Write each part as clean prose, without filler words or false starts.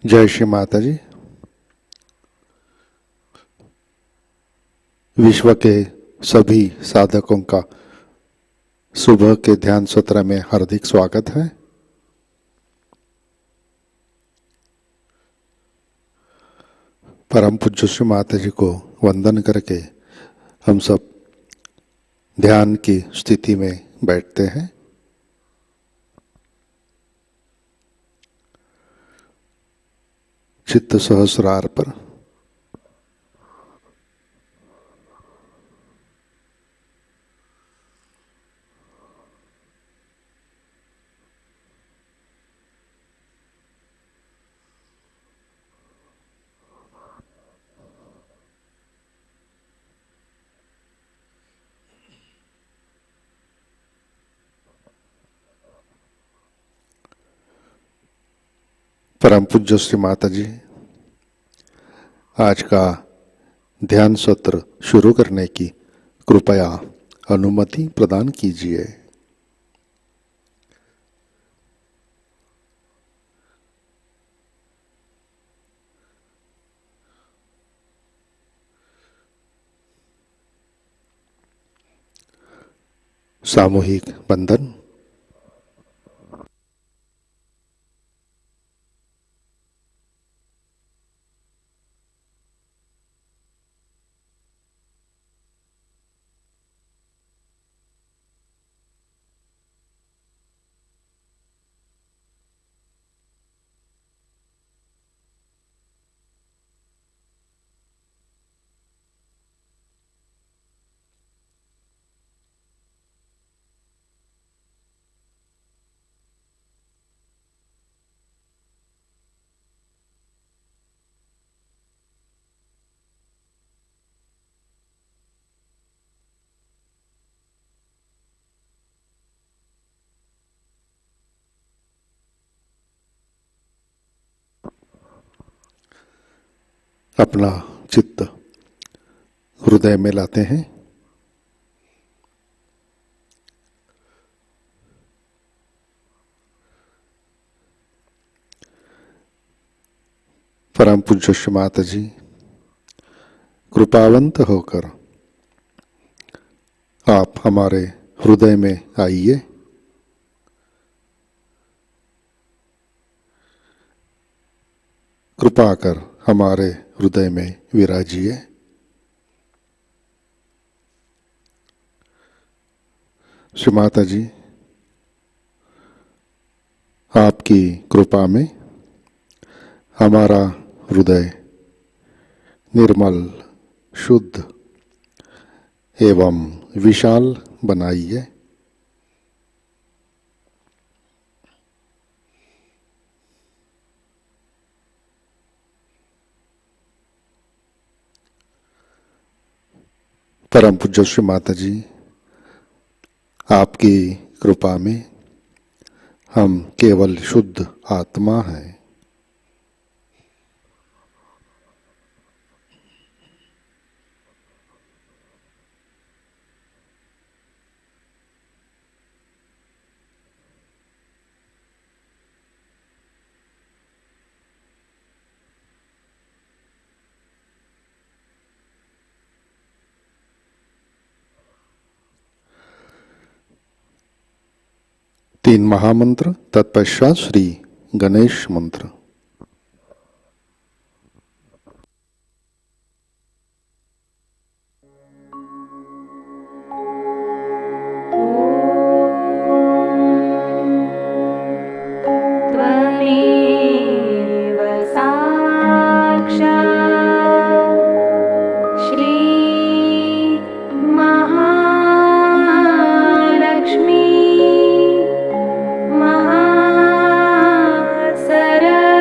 जय श्री माताजी। विश्व के सभी साधकों का सुबह के ध्यान सत्र में हार्दिक स्वागत है। परम पूज्य श्री माताजी को वंदन करके हम सब ध्यान की स्थिति में बैठते हैं। चित्त सहस्रार पर परम पूज्य श्री माताजी आज का ध्यान सत्र शुरू करने की कृपया अनुमति प्रदान कीजिए। सामूहिक बंधन। अपना चित्त हृदय में लाते हैं। परम पूज्य श्री माताजी कृपावंत होकर आप हमारे हृदय में आइए। कृपा कर हमारे हृदय में विराजिए। श्री माताजी आपकी कृपा में हमारा हृदय निर्मल, शुद्ध एवं विशाल बनाइए। परम पूज्य श्री माताजी आपकी कृपा में हम केवल शुद्ध आत्मा हैं। तीन महामंत्र तत्पश्चात श्री गणेश मंत्र। सरस्वती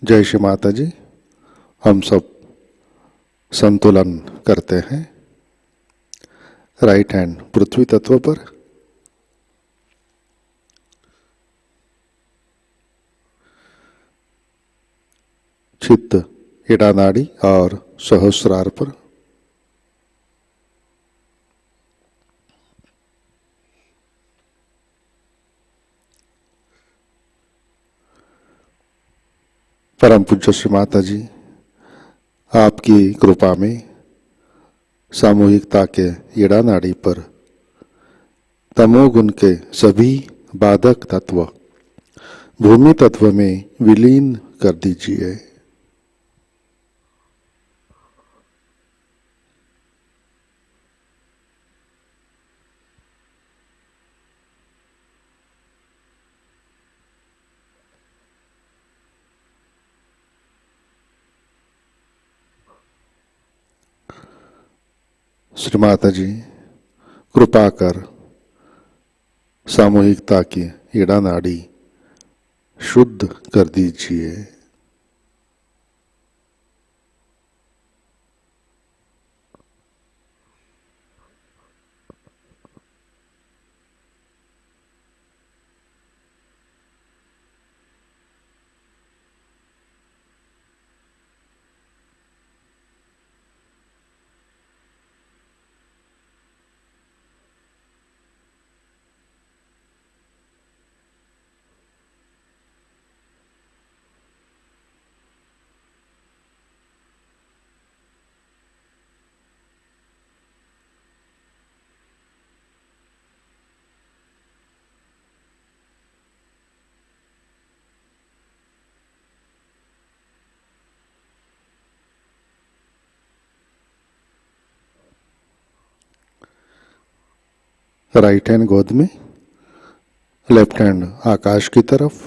जय श्री माता जी। हम सब संतुलन करते हैं। राइट हैंड पृथ्वी तत्व पर, चित्त इड़ा नाड़ी और सहस्रार पर। परम पूज्य श्री माता जी, आपकी कृपा में सामूहिकता के इड़ा नाड़ी पर तमोगुण के सभी बाधक तत्व भूमि तत्व में विलीन कर दीजिए। श्री माता जी, कृपा कर सामूहिकता की इड़ा नाड़ी शुद्ध कर दीजिए। राइट हैंड गोद में, लेफ्ट हैंड आकाश की तरफ।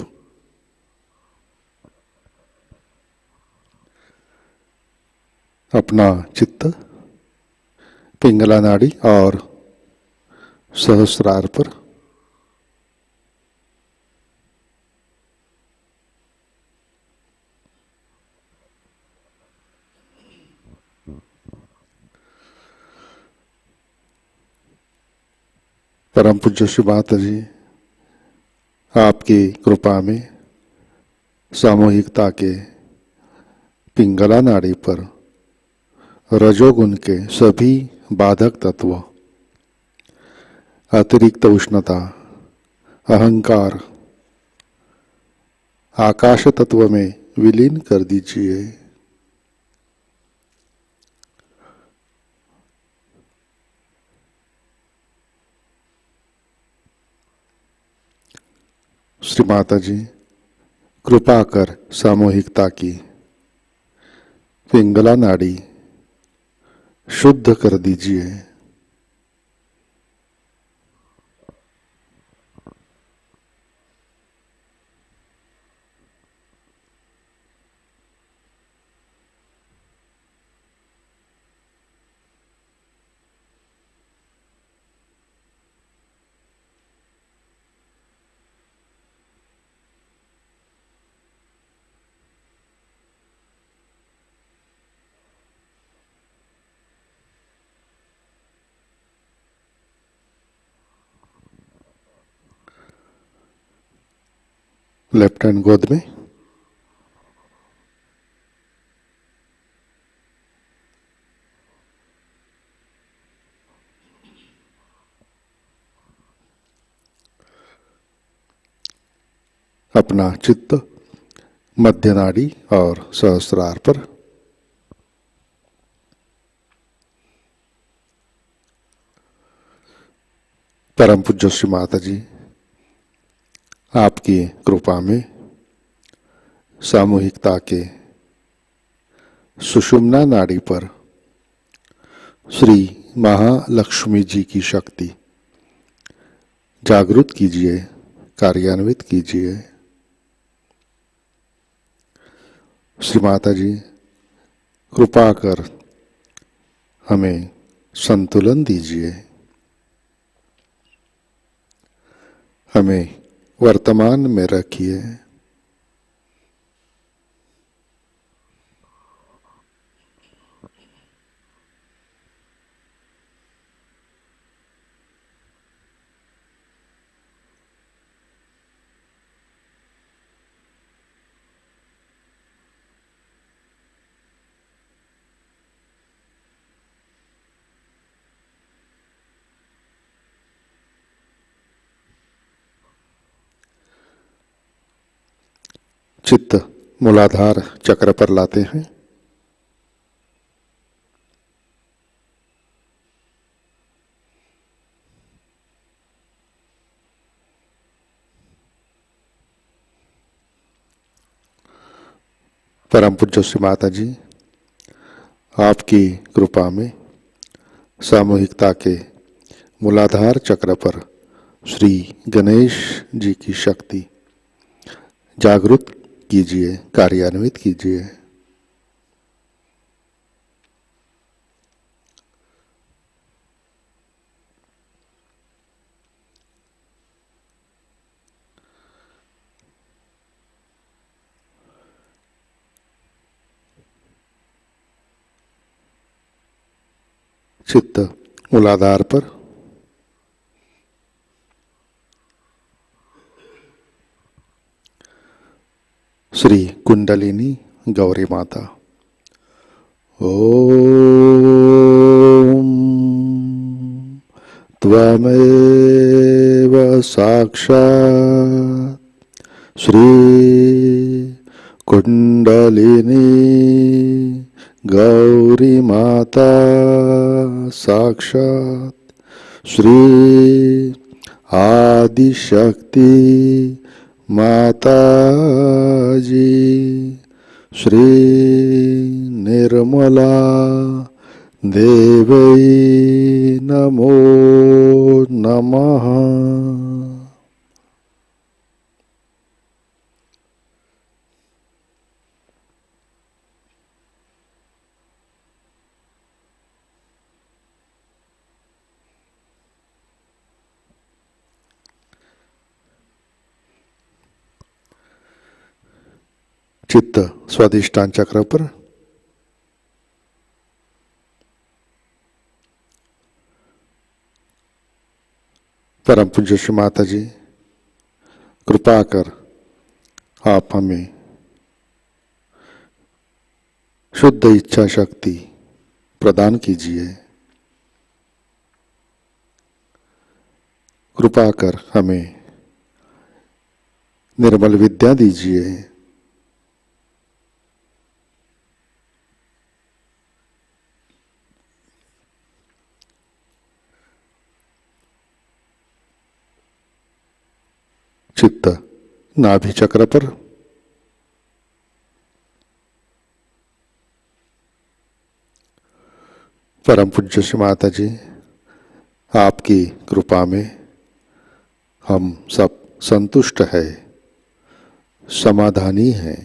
अपना चित्त पिंगला नाड़ी और सहस्रार पर। परम पूज्य श्री माता जी, आपकी कृपा में सामूहिकता के पिंगला नाड़ी पर रजोगुण के सभी बाधक तत्व, अतिरिक्त उष्णता, अहंकार आकाश तत्व में विलीन कर दीजिए। श्री माताजी, कृपा कर सामूहिकता की पिंगला नाड़ी शुद्ध कर दीजिए। लेफ्ट हैंड गोद में, अपना चित्त मध्य नाड़ी और सहस्रार पर। परम पूज्य श्री माताजी, आपकी कृपा में सामूहिकता के सुषुम्ना नाड़ी पर श्री महालक्ष्मी जी की शक्ति जागृत कीजिए, कार्यान्वित कीजिए। श्री माताजी, कृपा कर हमें संतुलन दीजिए, हमें वर्तमान में रखिए। चित्त मूलाधार चक्र पर लाते हैं। परम पूज्य श्री माताजी, आपकी कृपा में सामूहिकता के मूलाधार चक्र पर श्री गणेश जी की शक्ति जागृत कीजिए, कार्यान्वित कीजिए। चित्त मूलाधार पर, श्री कुंडलिनी गौरी माता। ओम त्वमेव साक्षात् श्री कुंडलिनी गौरी माता, साक्षात् श्री आदिशक्ति माताजी, श्री निर्मला देवी नमो नमः। चित्त स्वादिष्टान चक्र पर, परम पूज्य श्री माता जी, कृपा कर आप हमें शुद्ध इच्छा शक्ति प्रदान कीजिए। कृपा कर हमें निर्मल विद्या दीजिए। चित्त नाभि चक्र पर, परम पूज्य श्री माता जी, आपकी कृपा में हम सब संतुष्ट है, समाधानी है।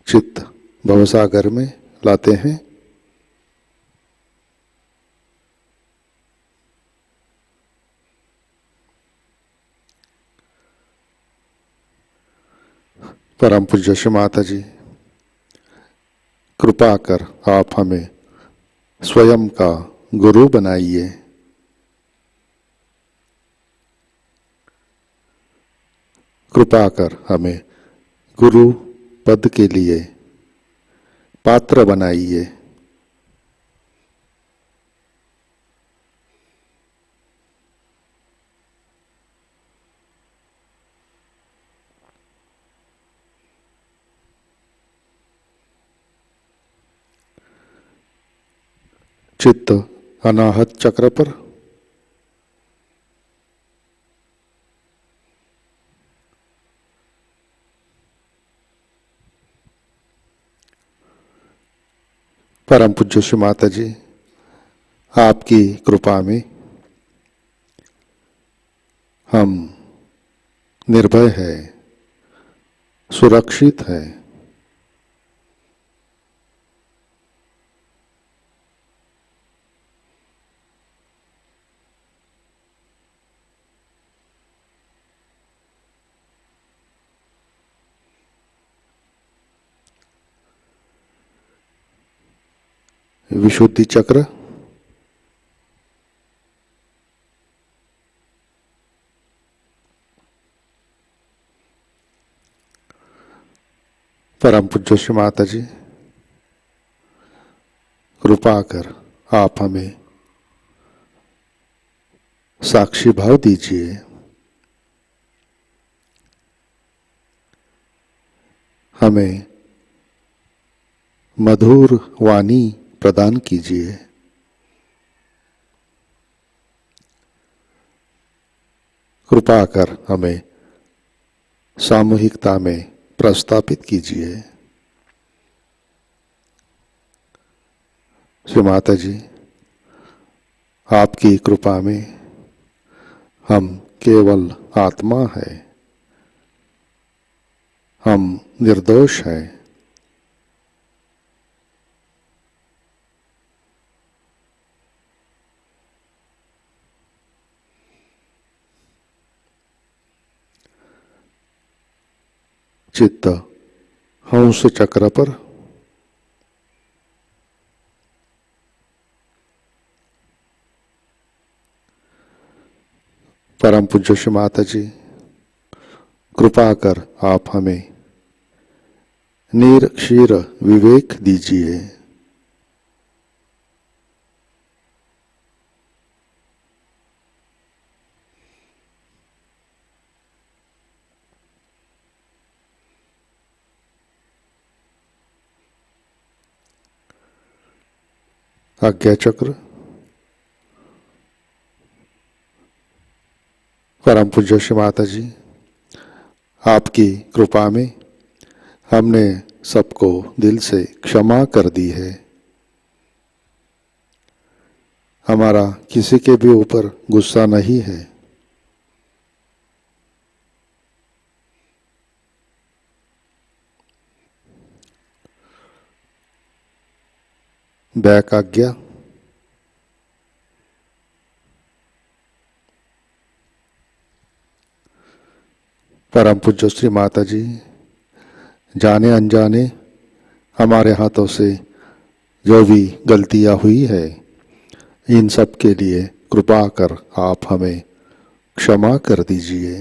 चित्त भवसागर में लाते हैं। परम पूज्य श्री माता जी, कृपा कर आप हमें स्वयं का गुरु बनाइए। कृपा कर हमें गुरु पद के लिए पात्र बनाइए। चित्त अनाहत चक्र पर, परम पूज्य श्री माता जी, आपकी कृपा में हम निर्भय है, सुरक्षित है। विशुद्धि चक्र, परम पूज्य श्री माता जी, कृपा कर आप हमें साक्षी भाव दीजिए। हमें मधुर वाणी प्रदान कीजिए। कृपा कर हमें सामूहिकता में प्रस्थापित कीजिए। श्री माता जी, आपकी कृपा में हम केवल आत्मा है, हम निर्दोष हैं। चित्त हंस चक्र पर, परम पूज्य श्री माता जी, कृपा कर आप हमें नीर क्षीर विवेक दीजिए। आज्ञा चक्र, परम पूज्य श्री माता जी, आपकी कृपा में हमने सबको दिल से क्षमा कर दी है। हमारा किसी के भी ऊपर गुस्सा नहीं है। बैक आज्ञा, परम पूज्य श्री माता जी, जाने अनजाने हमारे हाथों से जो भी गलतियां हुई है इन सब के लिए कृपा कर आप हमें क्षमा कर दीजिए।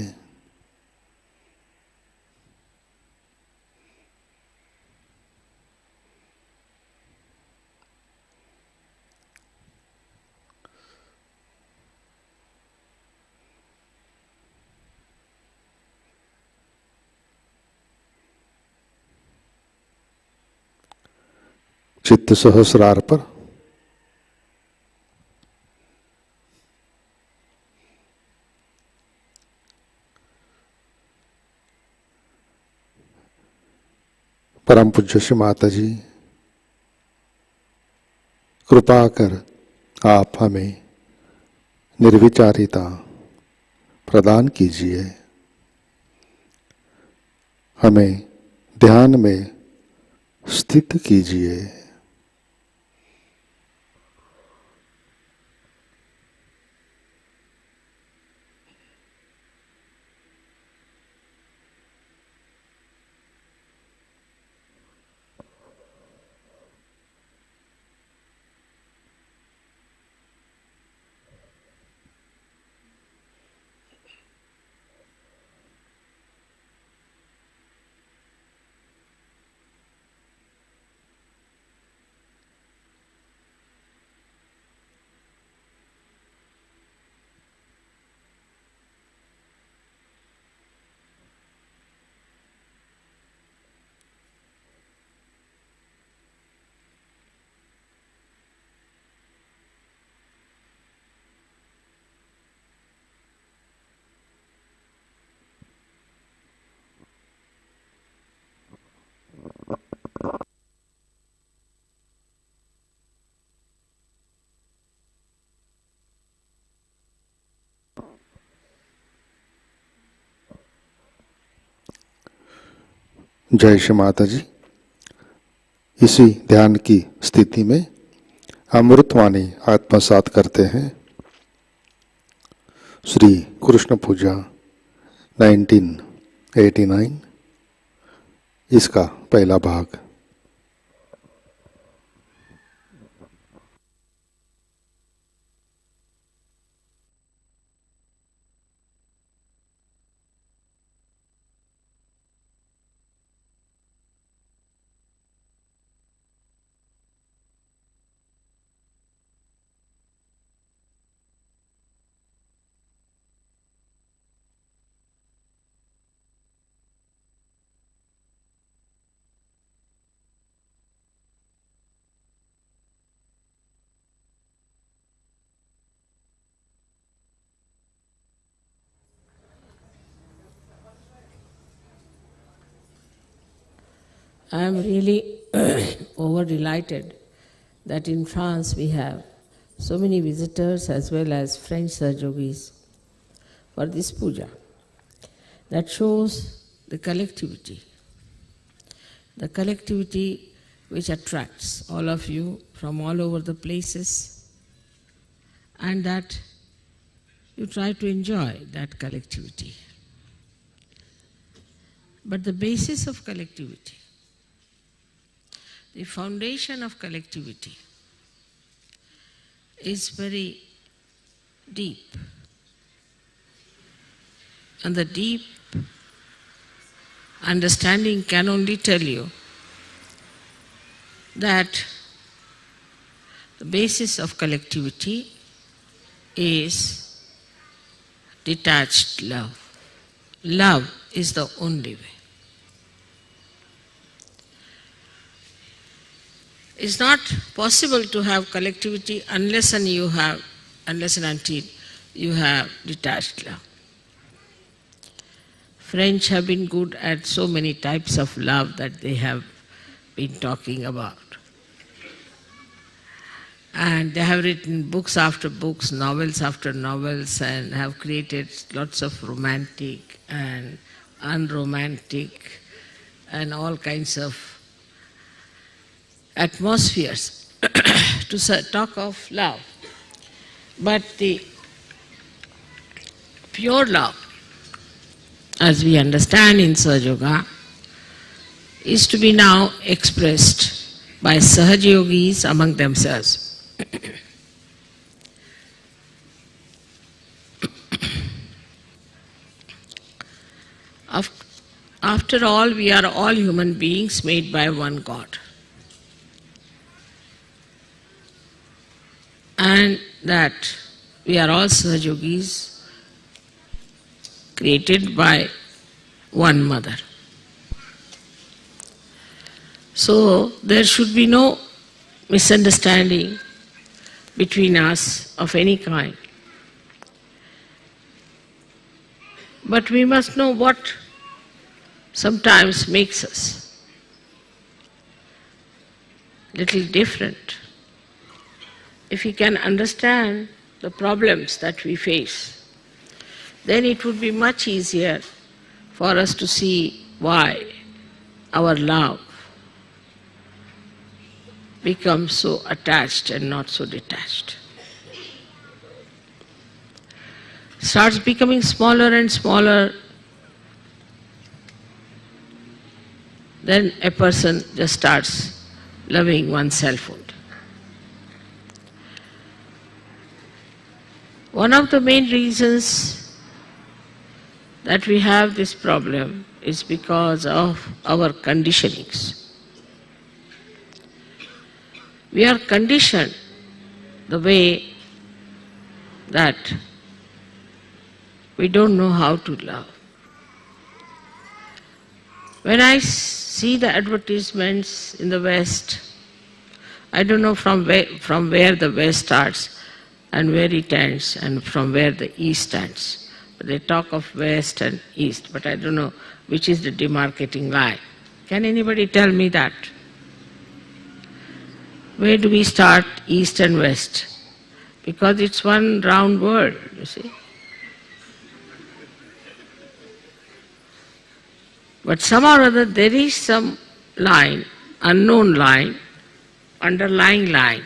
चित्त सहस्रार पर परम पूज्य श्री माताजी, कृपा कर आप हमें निर्विचारिता प्रदान कीजिए। हमें ध्यान में स्थित कीजिए। जय श्री माता जी। इसी ध्यान की स्थिति में अमृतवाणी आत्मसात करते हैं। श्री कृष्ण पूजा 1989, इसका पहला भाग। I am really over delighted that in France we have so many visitors as well as French SahajaYogis for this puja. That shows the collectivity which attracts all of you from all over the places, and that you try to enjoy that collectivity. But the basis of collectivity, the foundation of collectivity is very deep. And the deep understanding can only tell you that the basis of collectivity is detached love. Love is the only way. It's not possible to have collectivity unless and until you have detached love. French have been good at so many types of love that they have been talking about. And they have written books after books, novels after novels, and have created lots of romantic and unromantic and all kinds of atmospheres to talk of love. But the pure love, as we understand in SahajaYoga, is to be now expressed by SahajaYogis among themselves. After all, we are all human beings made by one God. And that we are all SahajaYogis created by one mother. So there should be no misunderstanding between us of any kind. But we must know what sometimes makes us little different. If we can understand the problems that we face, then it would be much easier for us to see why our love becomes so attached and not so detached. Starts becoming smaller and smaller, then a person just starts loving oneself only. One of the main reasons that we have this problem is because of our conditionings. We are conditioned the way that we don't know how to love. When I see the advertisements in the West, I don't know from where the West starts and where it ends and from where the East ends. But they talk of West and East, but I don't know which is the demarcating line. Can anybody tell me that? Where do we start, East and West? Because it's one round world, you see. But somehow or other there is some line, unknown line, underlying line,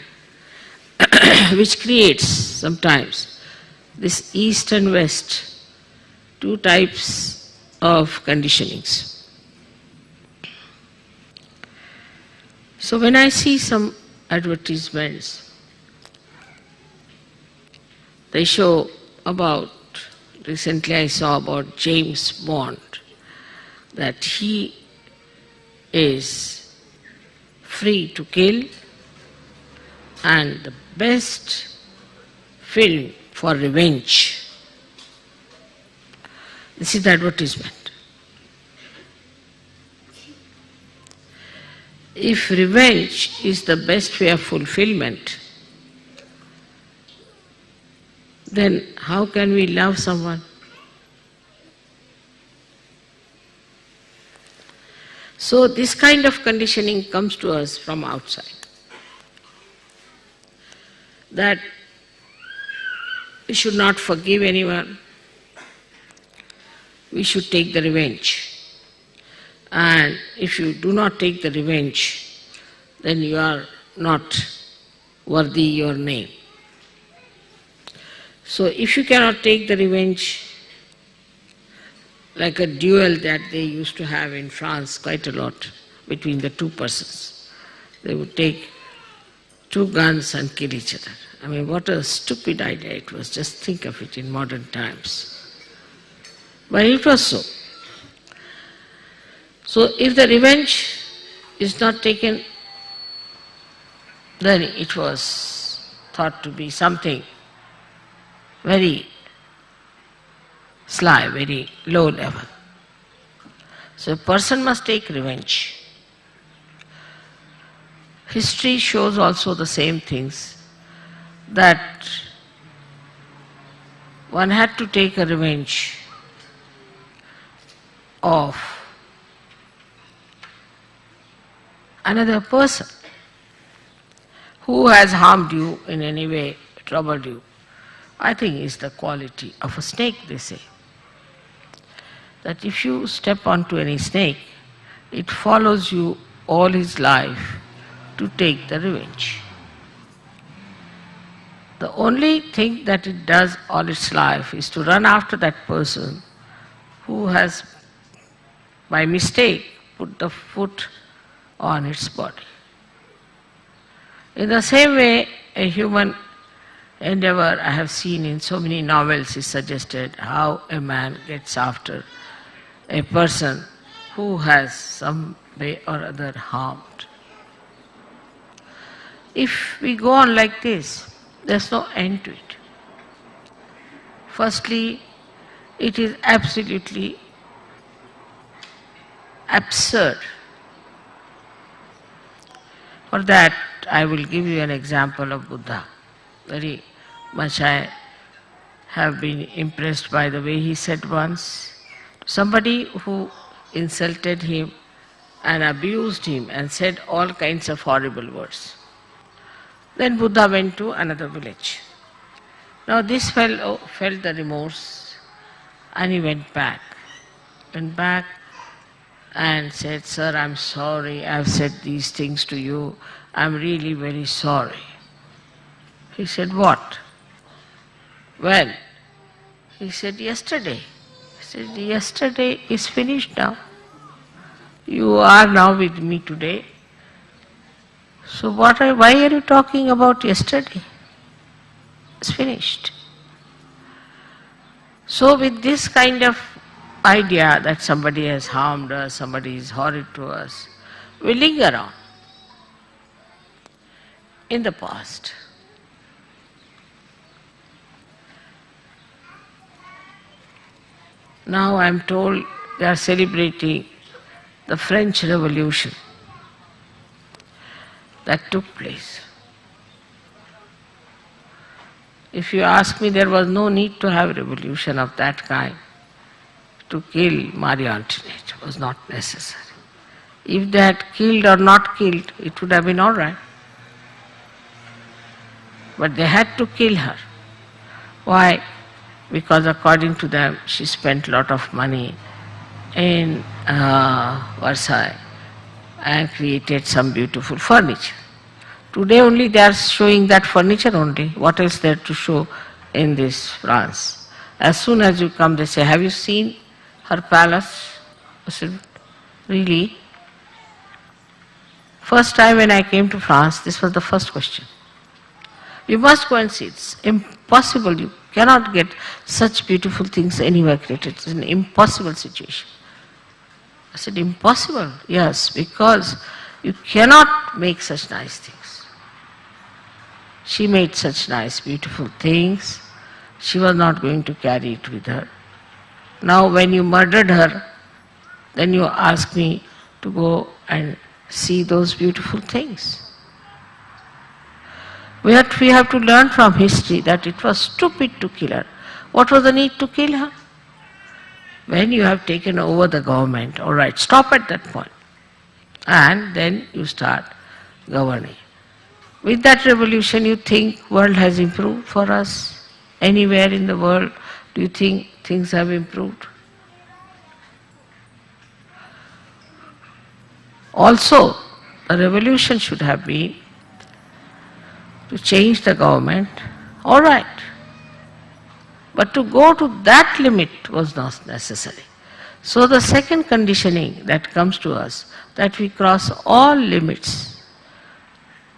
which creates sometimes this East and West, two types of conditionings. So when I see some advertisements, they show about, recently I saw about James Bond, that he is free to kill and the best film for revenge. This is the advertisement. If revenge is the best way of fulfillment, then how can we love someone? So this kind of conditioning comes to us from outside. That we should not forgive anyone, we should take the revenge. And if you do not take the revenge, then you are not worthy your name. So if you cannot take the revenge, like a duel that they used to have in France quite a lot between the two persons. They would take two guns and kill each other. I mean, what a stupid idea it was. Just think of it in modern times. But it was so. So if the revenge is not taken, then it was thought to be something very sly, very low level. So a person must take revenge. History shows also the same things, that one had to take a revenge of another person who has harmed you in any way, troubled you. I think is the quality of a snake, they say. That if you step onto any snake, it follows you all his life to take the revenge. The only thing that it does all its life is to run after that person who has, by mistake, put the foot on its body. In the same way, a human endeavor I have seen in so many novels is suggested how a man gets after a person who has some way or other harmed. If we go on like this, there's no end to it. Firstly, it is absolutely absurd. For that, I will give you an example of Buddha. Very much I have been impressed by the way he said once, somebody who insulted him and abused him and said all kinds of horrible words. Then Buddha went to another village. Now this fellow felt the remorse and he went back. And said, "Sir, I'm sorry, I've said these things to you. I'm really very sorry." He said, "What?" "Well," he said, "yesterday." He said, "Yesterday is finished now. You are now with me today. So why are you talking about yesterday? It's finished." So with this kind of idea that somebody has harmed us, somebody is horrid to us, we linger on in the past. Now I am told they are celebrating the French Revolution that took place. If you ask me, there was no need to have a revolution of that kind. To kill Marie Antoinette was not necessary. If they had killed or not killed, it would have been all right. But they had to kill her. Why? Because according to them, she spent a lot of money in Versailles and created some beautiful furniture. Today only they are showing that furniture only. What else there to show in this France? As soon as you come, they say, "Have you seen her palace?" I said, "Really?" First time when I came to France, this was the first question. "You must go and see. It's impossible. You cannot get such beautiful things anywhere created. It's an impossible situation." I said, "Impossible?" "Yes, because you cannot make such nice things." She made such nice, beautiful things. She was not going to carry it with her. Now when you murdered her, then you ask me to go and see those beautiful things. We have to learn from history that it was stupid to kill her. What was the need to kill her? When you have taken over the government, all right, stop at that point. And then you start governing. With that revolution, you think world has improved for us? Anywhere in the world, do you think things have improved? Also, the revolution should have been to change the government, all right. But to go to that limit was not necessary. So the second conditioning that comes to us, that we cross all limits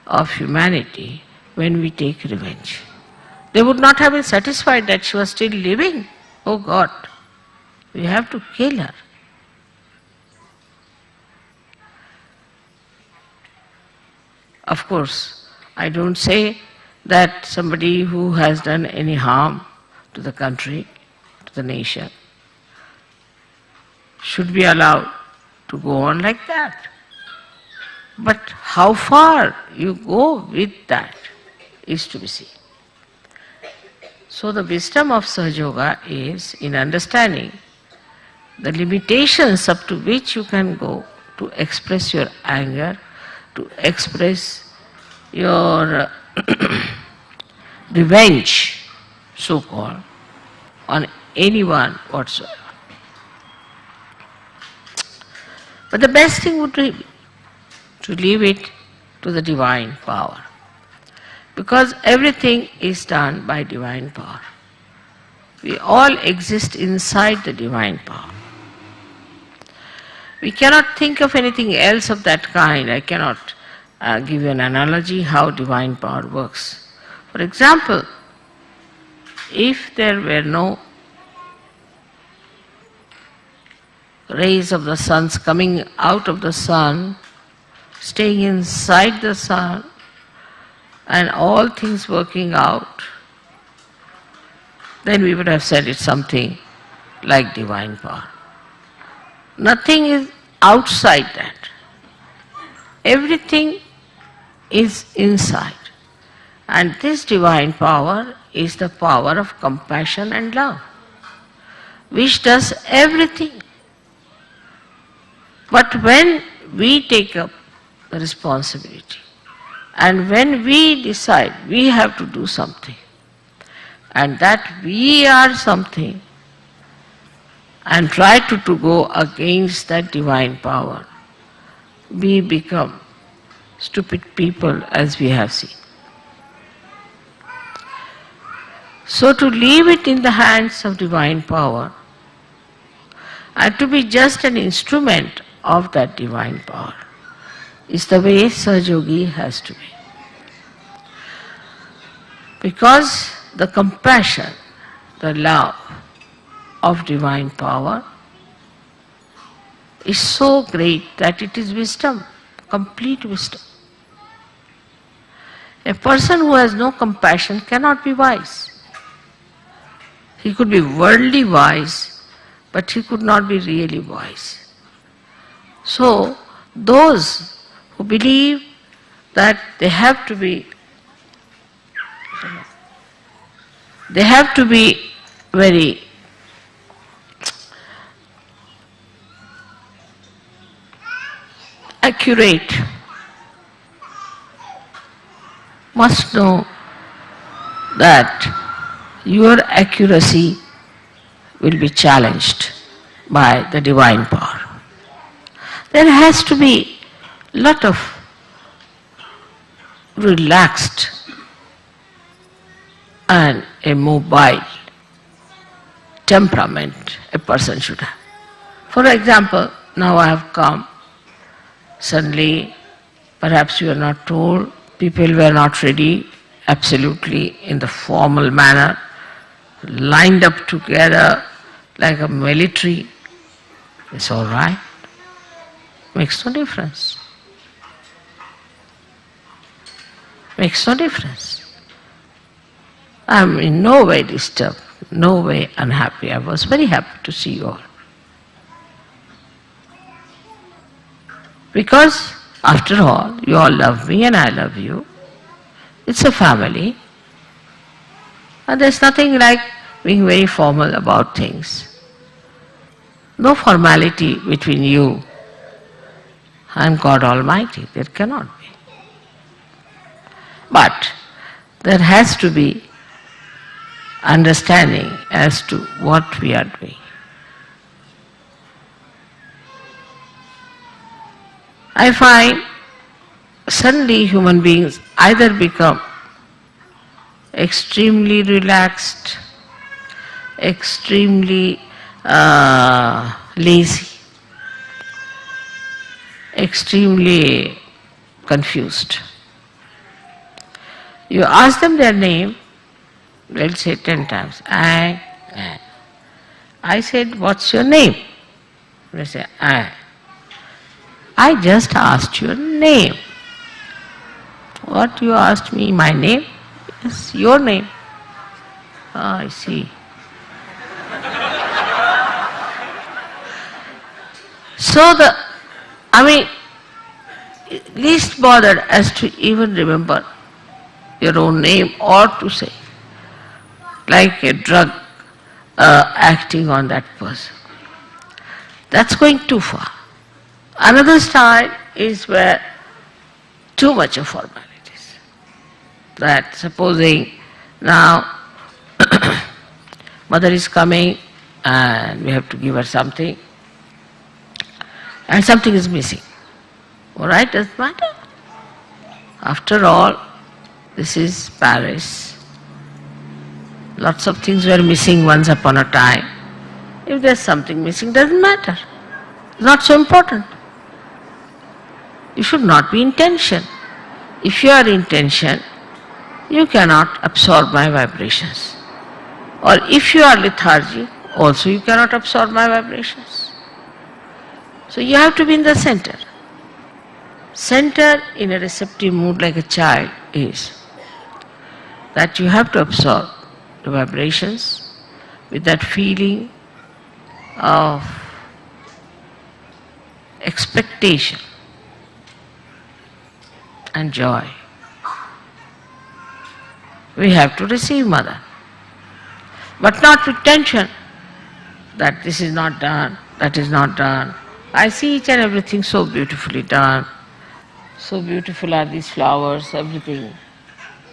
of humanity when we take revenge. They would not have been satisfied that she was still living. Oh God, we have to kill her. Of course, I don't say that somebody who has done any harm to the country, to the nation, should be allowed to go on like that. But how far you go with that is to be seen. So the wisdom of SahajaYoga is in understanding the limitations up to which you can go to express your anger, to express your revenge, so-called, on anyone whatsoever. But the best thing would be to leave it to the divine power. Because everything is done by divine power. We all exist inside the divine power. We cannot think of anything else of that kind. I cannot give you an analogy how divine power works. For example, if there were no rays of the sun coming out of the sun, staying inside the sun, and all things working out, then we would have said it's something like divine power. Nothing is outside that. Everything is inside. And this divine power is the power of compassion and love, which does everything. But when we take up the responsibility, and when we decide we have to do something, and that we are something, and try to go against that divine power, we become stupid people, as we have seen. So to leave it in the hands of divine power, and to be just an instrument of that divine power, is the way SahajaYogi has to be. Because the compassion, the love of divine power is so great that it is wisdom, complete wisdom. A person who has no compassion cannot be wise. He could be worldly wise, but he could not be really wise. So, those who believe that they have to be very accurate, must know that your accuracy will be challenged by the divine power. There has to be a lot of relaxed and a mobile temperament a person should have. For example, now I have come, suddenly, perhaps you are not told, people were not ready, absolutely in the formal manner, lined up together like a military. It's all right. Makes no difference. Makes no difference. I am in no way disturbed, no way unhappy. I was very happy to see you all. Because, after all, you all love me and I love you. It's a family. And there's nothing like being very formal about things. No formality between you and God Almighty. There cannot be. But there has to be understanding as to what we are doing. I find suddenly human beings either become extremely relaxed, extremely lazy, extremely confused. You ask them their name, they'll say 10 times, I. I said, what's your name? They say, I. I just asked your name. What, you asked me my name? Yes, your name. Ah, I see. So least bothered as to even remember your own name or to say, like a drug acting on that person. That's going too far. Another style is where too much of formalities. That supposing now mother is coming and we have to give her something and something is missing. All right, doesn't matter. After all, this is Paris. Lots of things were missing once upon a time. If there's something missing, doesn't matter. It's not so important. You should not be in tension. if you are in tension, you cannot absorb my vibrations. Or if you are lethargic, also you cannot absorb my vibrations. So you have to be in the center. Center in a receptive mood like a child is that you have to absorb the vibrations with that feeling of expectation and joy. We have to receive Mother, but not with tension that this is not done, that is not done. I see each and everything so beautifully done. So beautiful are these flowers, everything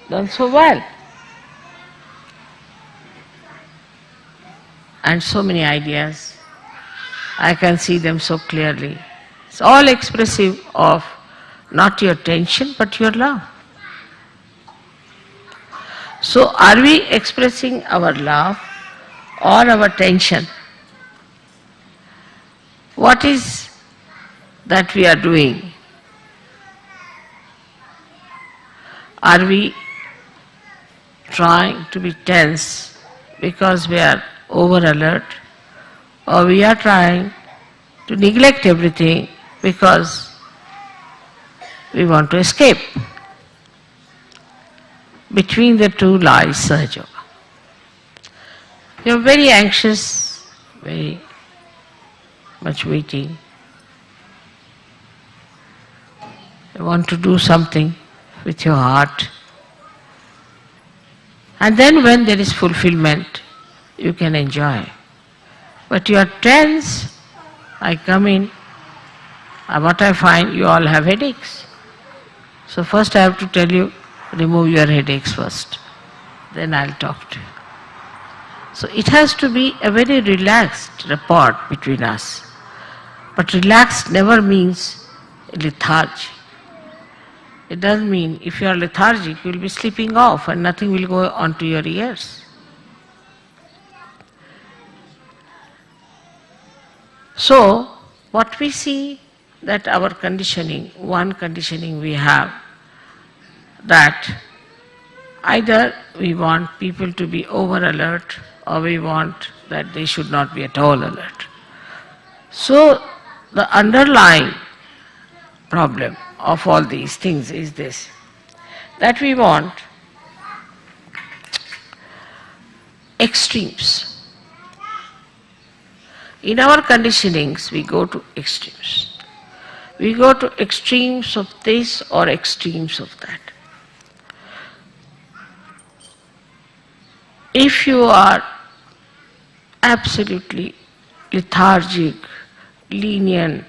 done so well. And so many ideas, I can see them so clearly. It's all expressive of not your tension but your love. So are we expressing our love or our tension? What is that we are doing? Are we trying to be tense because we are over alert, or we are trying to neglect everything because we want to escape? Between the two lies SahajaYoga. You are very anxious, very much waiting. You want to do something with your heart. And then when there is fulfillment, you can enjoy. But you are tense, I come in, and what I find, you all have headaches. So first I have to tell you, remove your headaches first. Then I'll talk to you. So it has to be a very relaxed rapport between us. But relaxed never means lethargy. It doesn't mean if you are lethargic, you will be sleeping off and nothing will go onto your ears. So, what we see that our conditioning, one conditioning we have, that either we want people to be over alert or we want that they should not be at all alert. So, the underlying problem of all these things is this, that we want extremes. In our conditionings, we go to extremes. We go to extremes of this or extremes of that. If you are absolutely lethargic, lenient,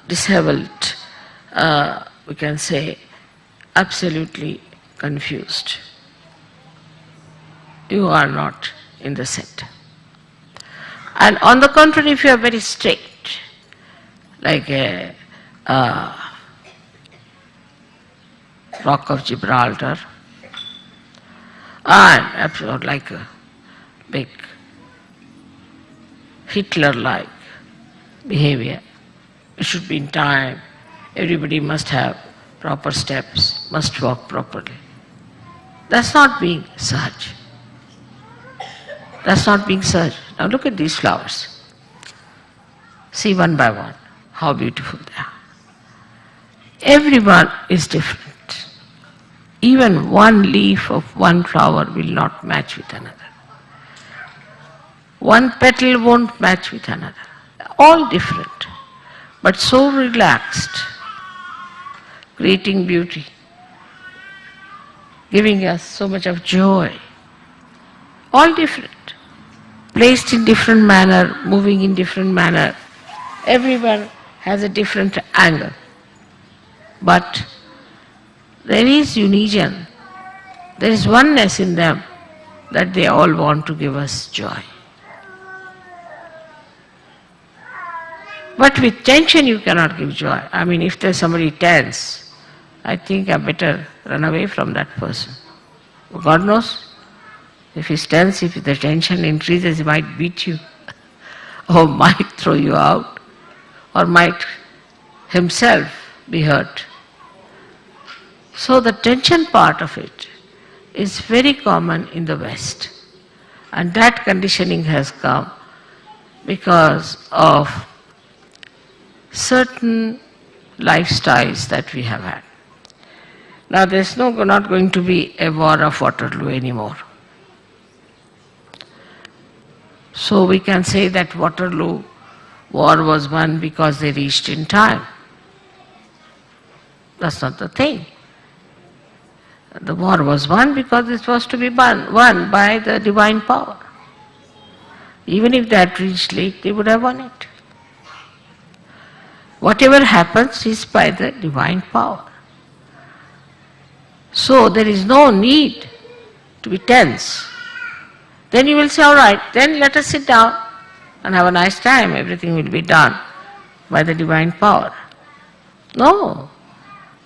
disheveled, we can say absolutely confused, you are not in the center. And on the contrary, if you are very strict, like a rock of Gibraltar, and like a big Hitler-like behavior, it should be in time, everybody must have proper steps, must walk properly. That's not being Sahaj. That's not being Sahaj. Now look at these flowers. See one by one how beautiful they are. Everyone is different. Even one leaf of one flower will not match with another. One petal won't match with another. All different, but so relaxed, creating beauty, giving us so much of joy. All different, placed in different manner, moving in different manner. Everyone has a different angle. But there is unison, there is oneness in them, that they all want to give us joy. But with tension you cannot give joy. I mean, if there's somebody tense, I think I better run away from that person. God knows, if he's tense, if the tension increases, he might beat you, or might throw you out, or might himself be hurt. So the tension part of it is very common in the West. And that conditioning has come because of certain lifestyles that we have had. Now there's not going to be a war of Waterloo anymore. So we can say that Waterloo war was won because they reached in time. That's not the thing. The war was won because it was to be won by the divine power. Even if they had reached late, they would have won it. Whatever happens is by the divine power. So there is no need to be tense. Then you will say, all right, then let us sit down and have a nice time. Everything will be done by the divine power. No.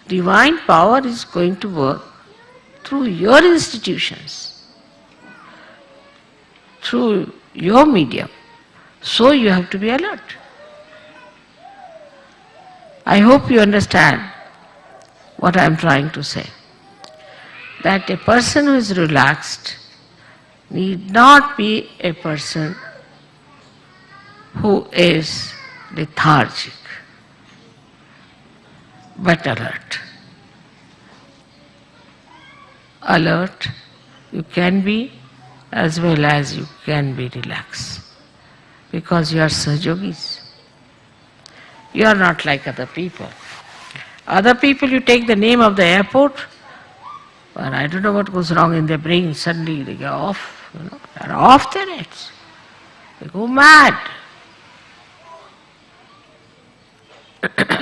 Divine power is going to work through your institutions, through your medium. So you have to be alert. I hope you understand what I am trying to say. That a person who is relaxed need not be a person who is lethargic, but alert. Alert you can be as well as you can be relaxed, because you are Sahajogis. You are not like other people. Other people, you take the name of the airport, but I don't know what goes wrong in their brain, suddenly they go off, they're off their heads. They go mad.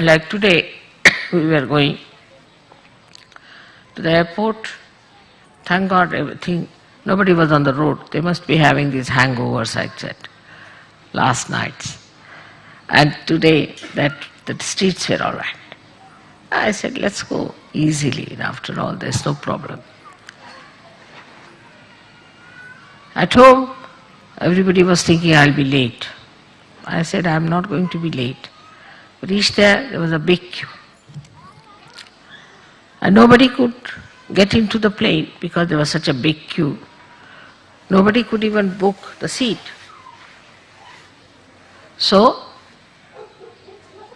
Like today, we were going to the airport. Thank God everything, nobody was on the road. They must be having these hangovers, I said, last nights. And today, the streets were all right. I said, let's go easily. After all, there's no problem. At home, everybody was thinking I'll be late. I said, I'm not going to be late. Reached there was a big queue. And nobody could get into the plane because there was such a big queue. Nobody could even book the seat. So,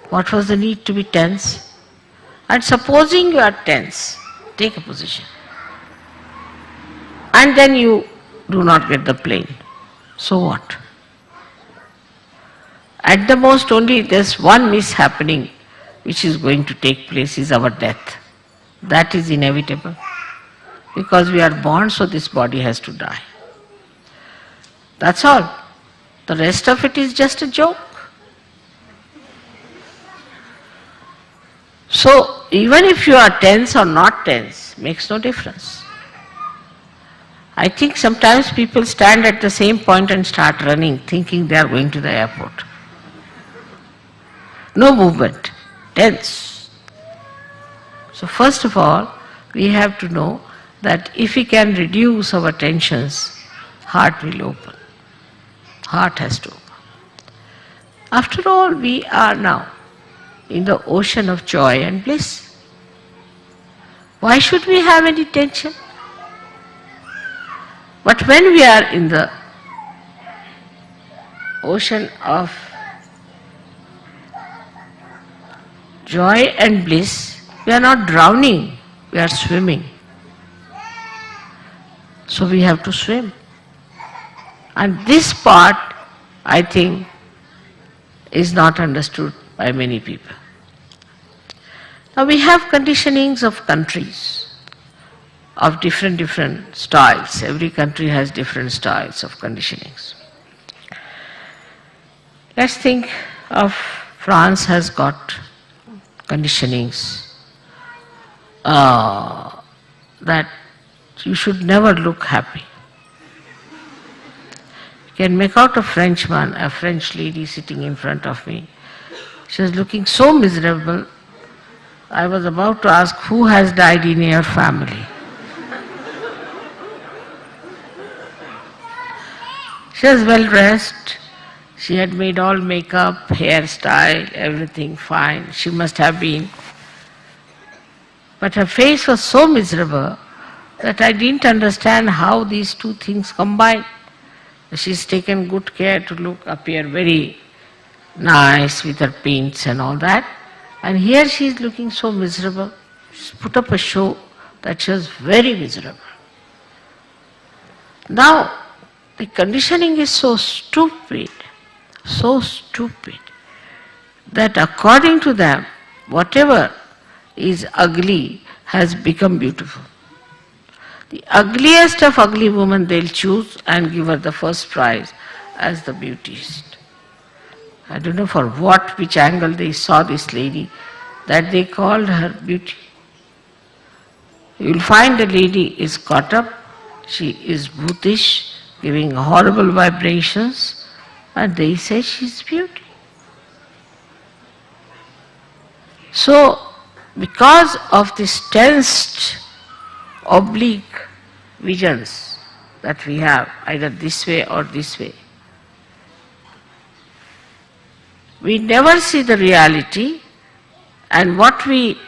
what was the need to be tense? And supposing you are tense, take a position. And then you do not get the plane. So what? At the most only there's one miss happening which is going to take place, is our death. That is inevitable. Because we are born, so this body has to die. That's all. The rest of it is just a joke. So, even if you are tense or not tense, makes no difference. I think sometimes people stand at the same point and start running, thinking they are going to the airport. No movement, tense. So first of all, we have to know that if we can reduce our tensions, heart will open. Heart has to open. After all, we are now in the ocean of joy and bliss. Why should we have any tension? But when we are in the ocean of joy and bliss, we are not drowning, we are swimming. So we have to swim. And this part, I think, is not understood by many people. Now we have conditionings of countries of different styles. Every country has different styles of conditionings. Let's think of France has got conditionings that you should never look happy. You can make out a Frenchman, a French lady sitting in front of me. She was looking so miserable. I was about to ask, who has died in your family? She was well dressed. She had made all makeup, hairstyle, everything fine. She must have been. But her face was so miserable that I didn't understand how these two things combine. She's taken good care to appear very nice with her paints and all that. And here she is looking so miserable. She's put up a show that she was very miserable. Now, the conditioning is so stupid, that according to them, whatever is ugly has become beautiful. The ugliest of ugly women they'll choose and give her the first prize as the beautyist. I don't know for which angle they saw this lady, that they called her beauty. You will find the lady is caught up, she is bhutish, giving horrible vibrations, and they say she's beauty. So, because of this tensed, oblique visions that we have, either this way or this way, we never see the reality, and what we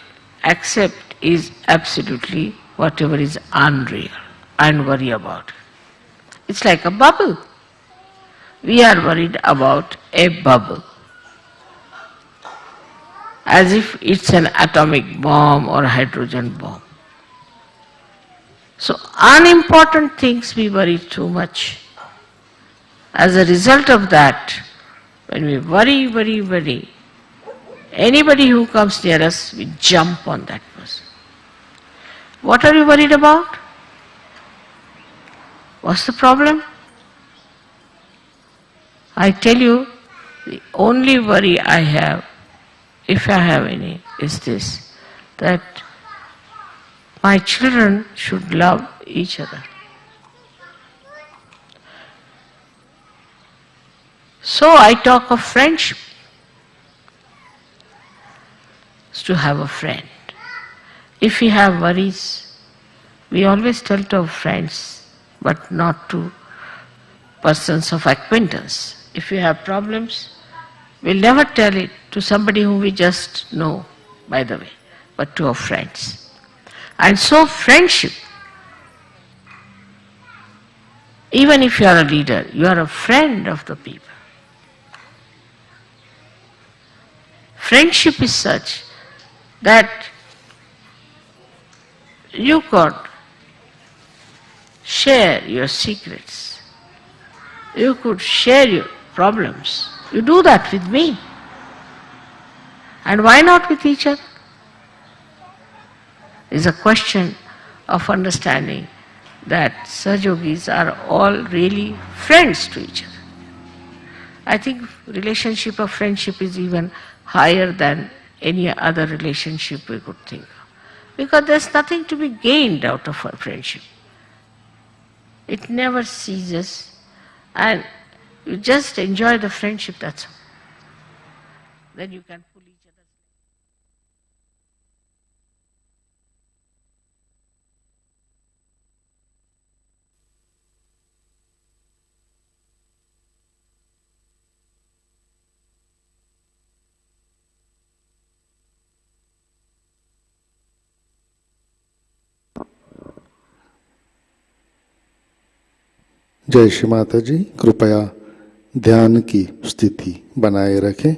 accept is absolutely whatever is unreal and worry about it. It's like a bubble. We are worried about a bubble, as if it's an atomic bomb or a hydrogen bomb. So unimportant things we worry too much. As a result of that, when we worry, anybody who comes near us, we jump on that person. What are you worried about? What's the problem? I tell you, the only worry I have, if I have any, is this, that my children should love each other. So I talk of friendship. It's to have a friend. If we have worries, we always tell to our friends, but not to persons of acquaintance. If we have problems, we'll never tell it to somebody whom we just know, by the way, but to our friends. And so friendship, even if you are a leader, you are a friend of the people. Friendship is such that you could share your secrets. You could share your problems. You do that with me. And why not with each other? It's a question of understanding that Sahajogis are all really friends to each other. I think relationship of friendship is even higher than any other relationship we could think of. Because there's nothing to be gained out of a friendship. It never ceases, and you just enjoy the friendship, that's all. Then you can pull each other's. जय श्री माता जी, कृपया ध्यान की स्थिति बनाए रखें।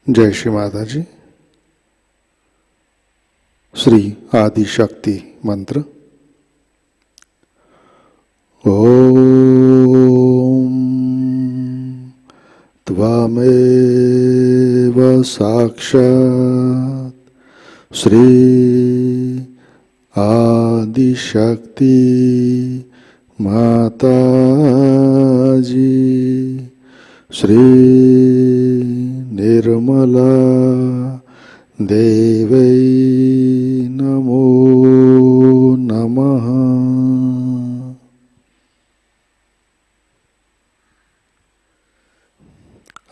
जय श्री माता जी। श्री आदि शक्ति मंत्र। ओम त्वमेव साक्षात् श्री आदि शक्ति माताजी श्री निर्मला देवै नमो नमः।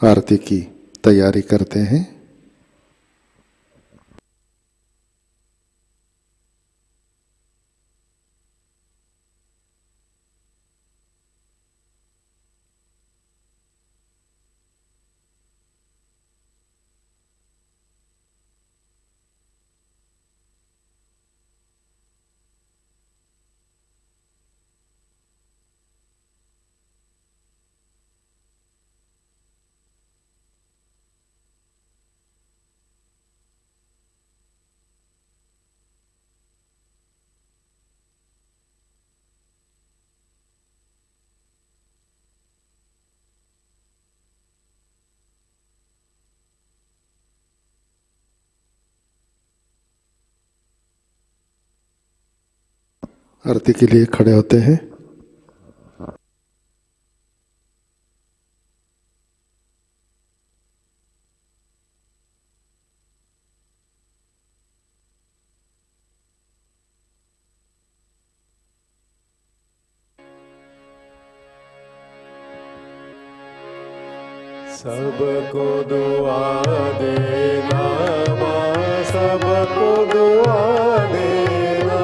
आरती की तैयारी करते हैं। आरती के लिए खड़े होते हैं। सबको दुआ देना माँ, सबको दुआ देना।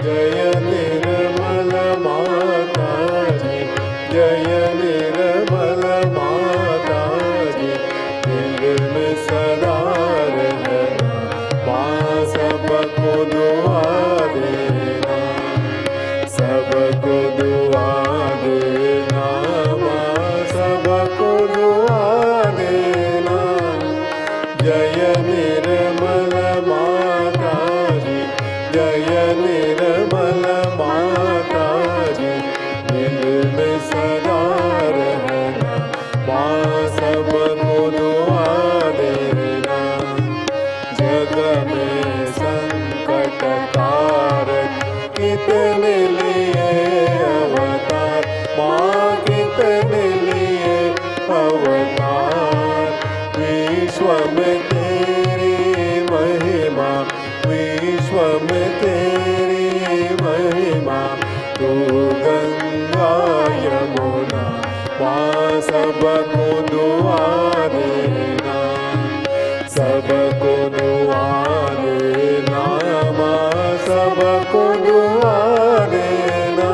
जय निर्मल माता जी, जय निर्मल माता जी। दिल में सदा रहना माँ, सबको दुआ देना, सबको दुआ देना माँ, सबको दुआ देना। जय निर्मल माता जी, जय निर्मल माता जी। दिल में सदा रहना माँ, सबको दुआ देना। जग में संकट कारक कितने लिए अवतार माँ, कितने लिए अवतार। विश्व में तेरी महिमा, विश्व में तेरी महिमा। तू गंगा यमुना माँ, सबको दुआ देना, सबको दुआ देना माँ, सबको दुआ देना।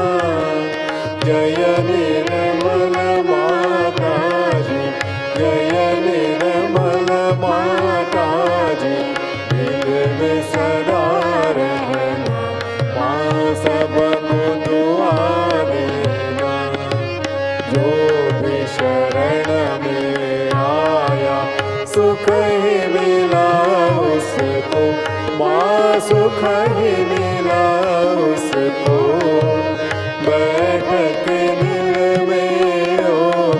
जय निर्मल माता जी, जय निर्मल माता जी। दिल में सदा रहना माँ, सबको दुआ देना। जो भी शरण में आया सुख ही मिला उसको माँ, सुख ही मिला उसको। बैठ के दिल में ओ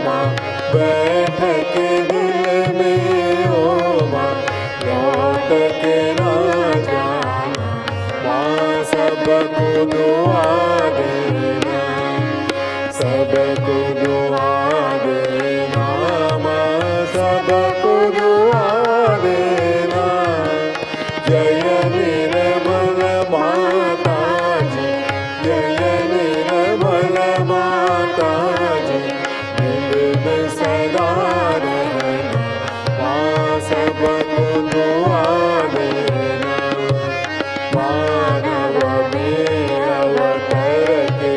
माँ, बैठ के दिल में ओ माँ। लौट के ना जाना माँ, सबको दुआ देना, सबको दुआ देना माँ, सबको दुआ देना। जय निर्मल माता जी, जय निर्मल माता जी। दिल में सदा रहना माँ, सबको दुआ देना। मानव में अवतर के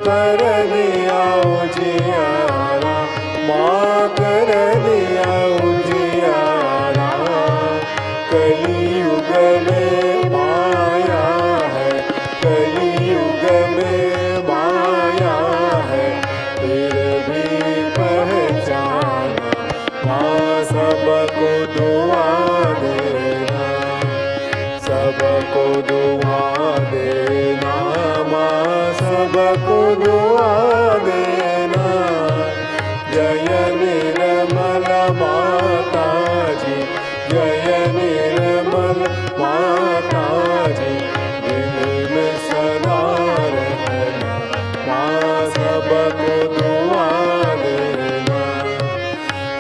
कर दिया उजियारा माँ, कर दिया उजियारा। कलियुग में माया है, कलियुग में माया है। फिर भी पहचाना माँ, सबको सबको दुआ देना माँ, सबको दुआ देना। जय निर्मल माता जी, जय निर्मल माता जी, दिल में सदा रहना माँ, सबको दुआ देना।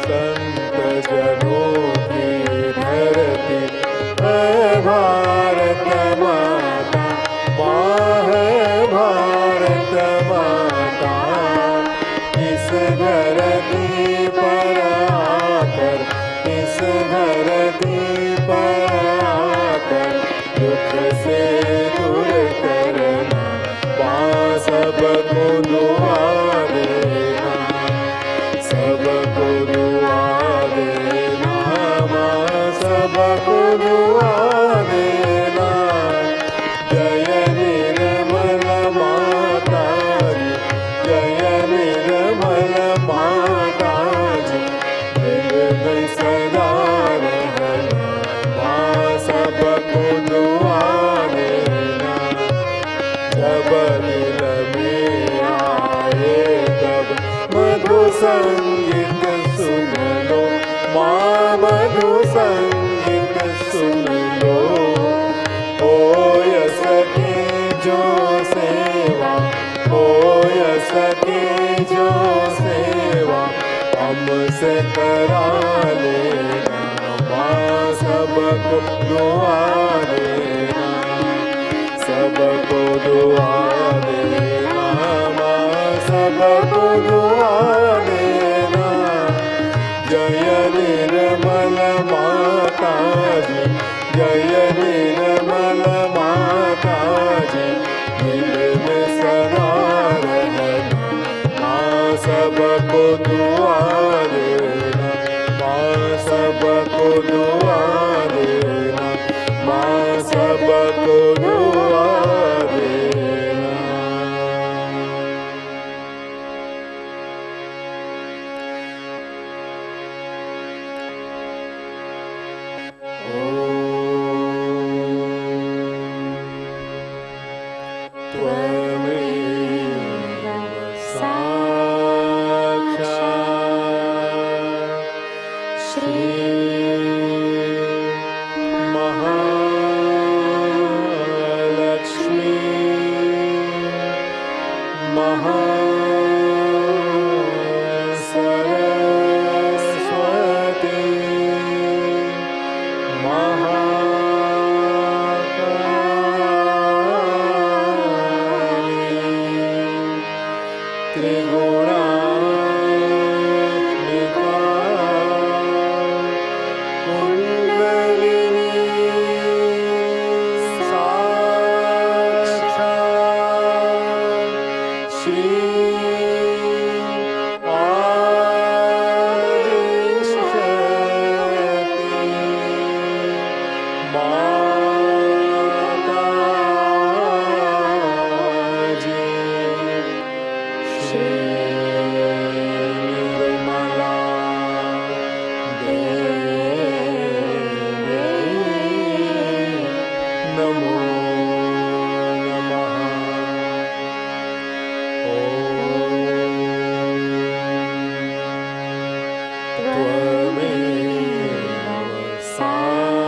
संत जनों की धरती है भारत माता, माँ है भारत माता। इस धरती पर आकर, इस धरती पर आकर दुख से दूर करना माँ, सबको दुआ देना, सबको दुआ देना माँ, सबको दुआ देना। जय निर्मल माता जी, जय निर्मल माता जी, दिल में सदा रहना माँ, सबको दुआ देना। जब दिल में आए तब मधु संगीत सुन लो माँ, मधु संगीत सुन लो। ओ यस की जो सेवा, ओ यस की जो सेवा हमसे करा लेना माँ, सबको दुआ देना, सबको दुआ देना माँ, सबको दुआ देना। जय निर्मल माता जी, जय निर्मल माता जी, दिल में सदा रहना माँ, सबको दुआ देना माँ, सबको दुआ देना माँ, सबको दुआ देना। त्वमेव साक्षात् श्री महालक्ष्मी महासरस्वती महाकाली त्रिगुणात्मिका कुंडलिनी साक्षात् श्री माताजी, श्री निर्मला देवी नमो नमः। त्वमेव साक्षात्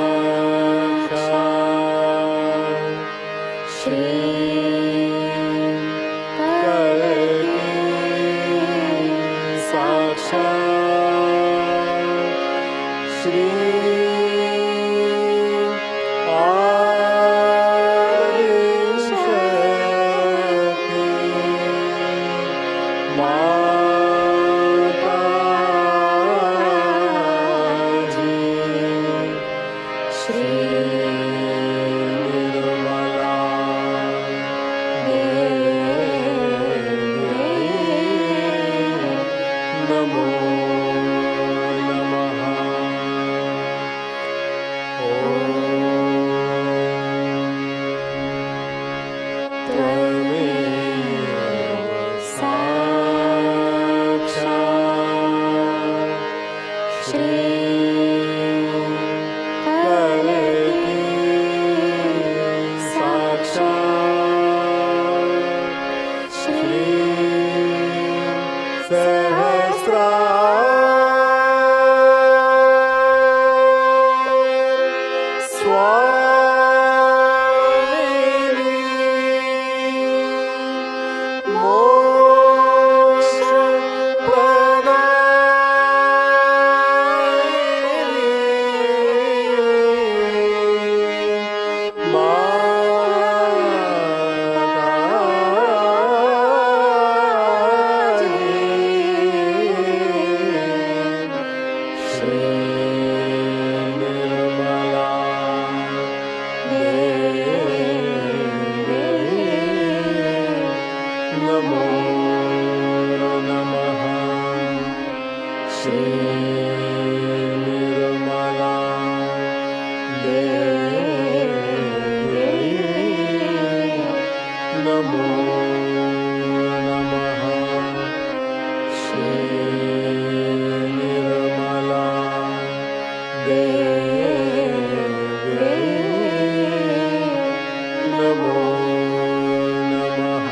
श्री कल्की साक्षात् श्री आदिशक्ति माताजी, श्री निर्मला नमो नमः।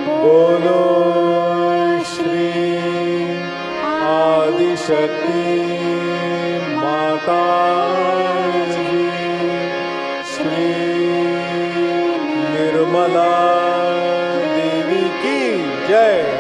बोलो श्री आदिशक्ति माता जी, श्री निर्मला देवी की जय।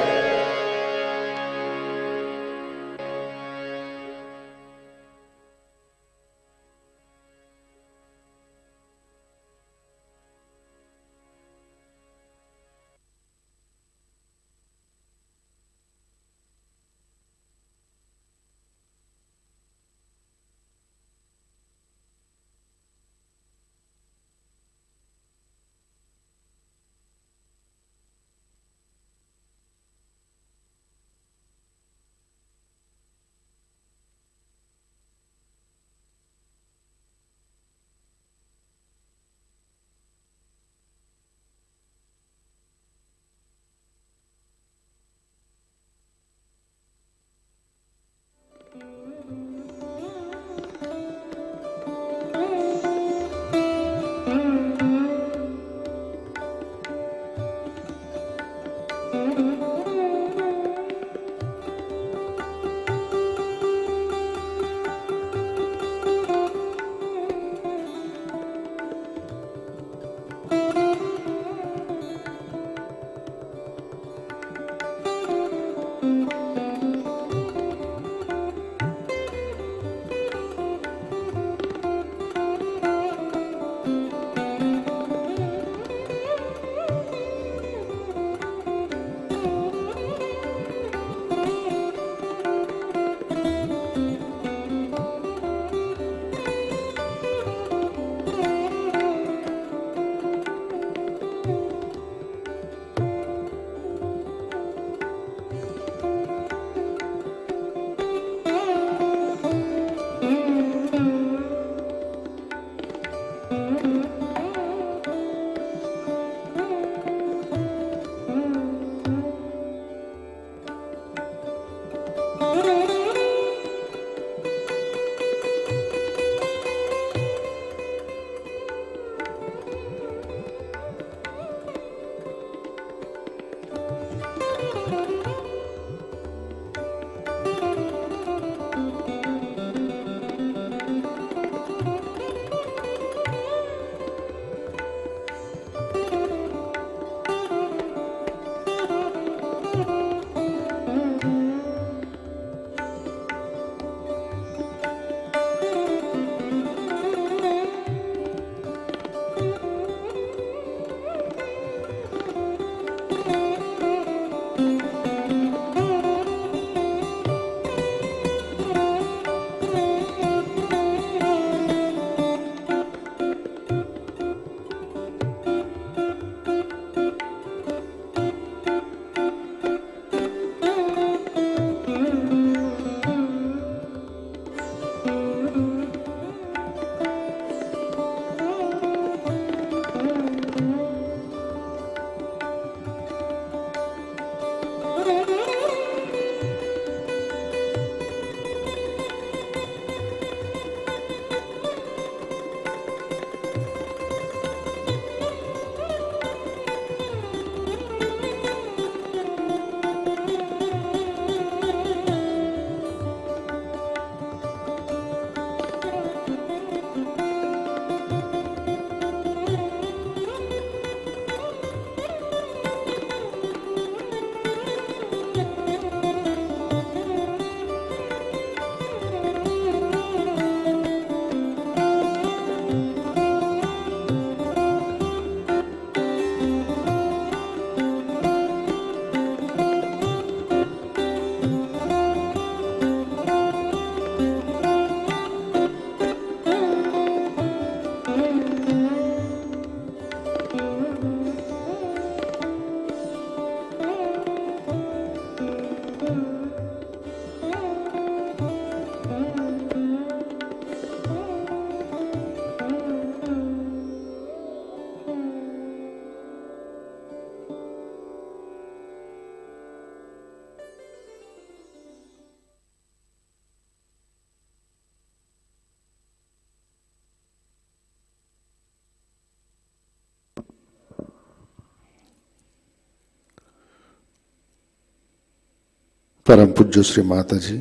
परम पूज्य श्री माता जी,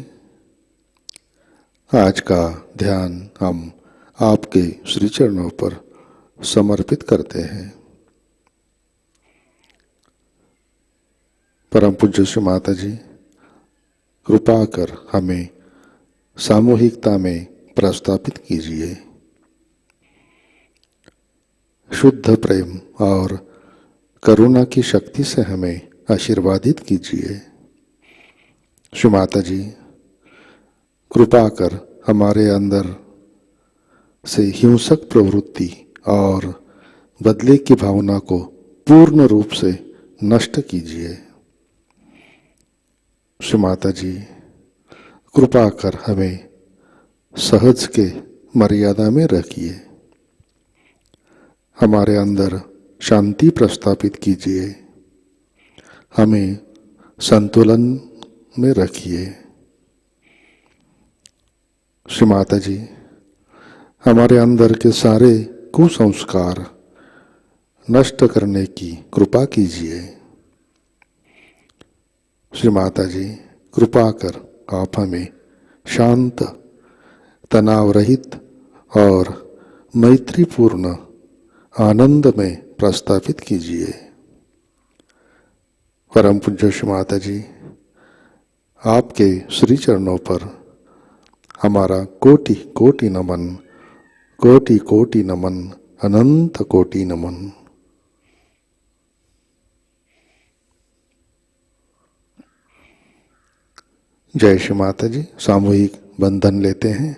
आज का ध्यान हम आपके श्री चरणों पर समर्पित करते हैं। परम पूज्य श्री माता जी, कृपा कर हमें सामूहिकता में प्रस्थापित कीजिए। शुद्ध प्रेम और करुणा की शक्ति से हमें आशीर्वादित कीजिए। श्री माता जी, कृपा कर हमारे अंदर से हिंसक प्रवृत्ति और बदले की भावना को पूर्ण रूप से नष्ट कीजिए। श्री माता जी, कृपा कर हमें सहज के मर्यादा में रखिए। हमारे अंदर शांति प्रस्थापित कीजिए। हमें संतुलन में रखिए। श्री माता जी, हमारे अंदर के सारे कुसंस्कार नष्ट करने की कृपा कीजिए। श्री माता जी, कृपा कर आप हमें शांत, तनाव रहित और मैत्रीपूर्ण आनंद में प्रस्थापित कीजिए। परम पूज्य श्री माता जी, आपके श्री चरणों पर हमारा कोटि कोटि नमन, कोटि कोटि नमन, अनंत कोटि नमन। जय श्री माता जी। सामूहिक बंधन लेते हैं।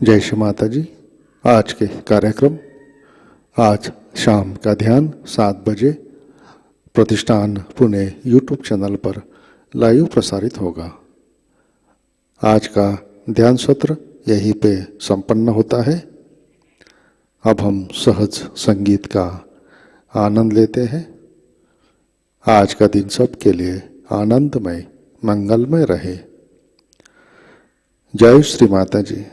जय श्री माता जी। आज के कार्यक्रम, आज शाम का ध्यान 7 बजे प्रतिष्ठान पुणे यूट्यूब चैनल पर लाइव प्रसारित होगा। आज का ध्यान सत्र यहीं पे संपन्न होता है। अब हम सहज संगीत का आनंद लेते हैं। आज का दिन सबके लिए आनंदमय, मंगलमय रहे। जय श्री माता जी।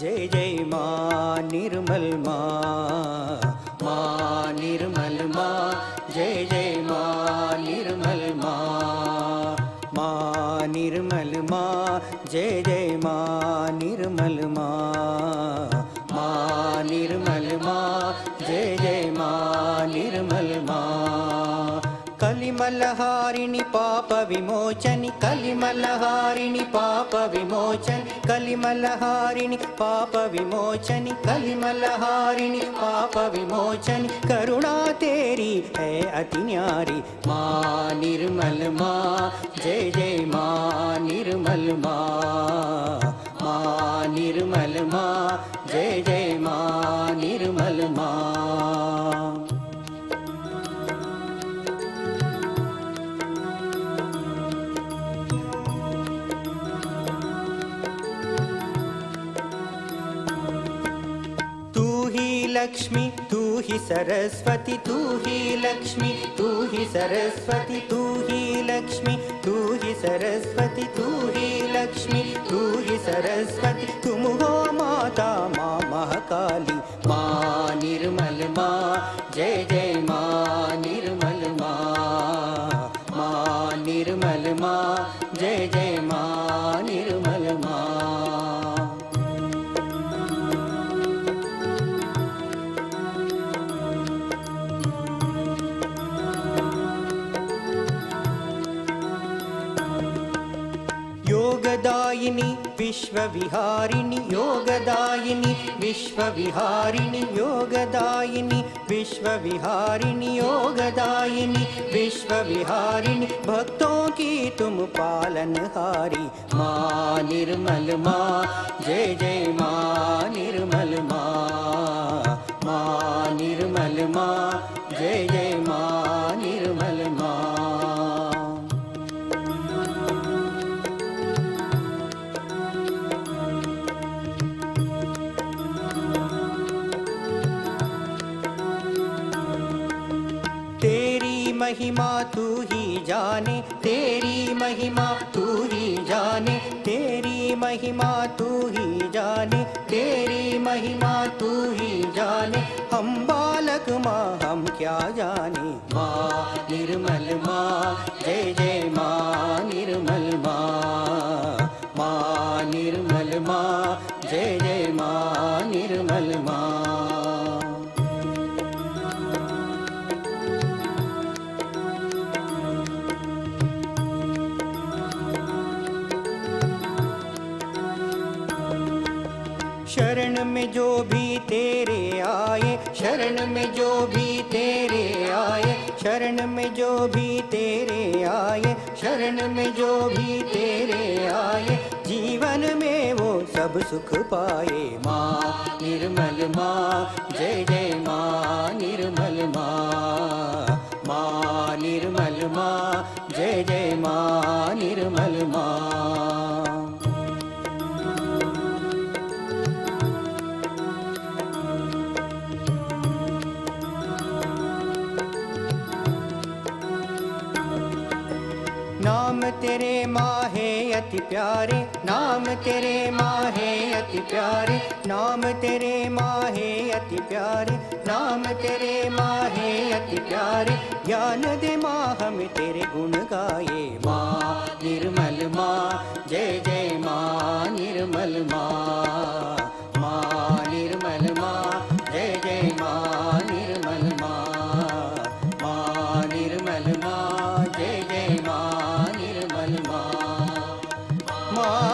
जय जय माँ निर्मल माँ, माँ निर्मल माँ, जय जय माँ निर्मल माँ, माँ निर्मल माँ, जय जय माँ निर्मल माँ, माँ निर्मल माँ, जय जय माँ निर्मल माँ। कलिमलहारिणि पाप विमोचनि, कलिमलहारिणि पाप विमोचनि, कलिमलहारिणि पाप विमोचनि, कलिमलहारिणि पाप विमोचनि। करुणा तेरी है अति न्यारी, माँ निर्मल माँ, जय जय माँ निर्मल माँ, माँ निर्मल माँ, जय जय माँ निर्मल माँ। लक्ष्मी तू ही सरस्वती, तू ही लक्ष्मी, तू ही सरस्वती, तू ही लक्ष्मी, तू ही सरस्वती, तू ही लक्ष्मी, तू ही सरस्वती। तुम हो माता माँ महाकाली, माँ निर्मल माँ, जय जय माँ निर्मल माँ, माँ निर्मल माँ, जय जय माँ निर्मल माँ। योगदायिनी विश्वविहारिणि, योगदायिनी विश्वविहारिणि, योगदायिनी विश्वविहारिणि, योगदायिनी विश्वविहारिणि। भक्तों की तुम पालनहारी, माँ निर्मल माँ, जय जय माँ निर्मल माँ, माँ निर्मल माँ, जय जय माँ निर्मल माँ। महिमा तू ही जाने, तेरी महिमा तू ही जाने, तेरी महिमा तू ही जाने, तेरी महिमा तू ही जाने। हम बालक माँ हम क्या जाने, माँ निर्मल माँ, जय जय माँ निर्मल माँ, माँ निर्मल माँ, जय जय माँ निर्मल माँ। शरण में जो भी तेरे आए, शरण में जो भी तेरे आए, शरण में जो भी तेरे आए, शरण में जो भी तेरे आए, जीवन में वो सब सुख पाए। माँ निर्मल माँ, जय जय माँ निर्मल माँ, माँ निर्मल माँ, जय जय माँ निर्मल माँ। नाम तेरे माँ है अति प्यारे, नाम तेरे माँ है अति प्यारे, नाम तेरे माँ है अति प्यारे, नाम तेरे माँ है अति प्यारे। ज्ञान दे माँ हमें तेरे गुण गाए, माँ निर्मल माँ, जय जय माँ निर्मल माँ, माँ निर्मल माँ, जय जय माँ निर्मल माँ, माँ निर्मल माँ, जय जय माँ निर्मल माँ। माँ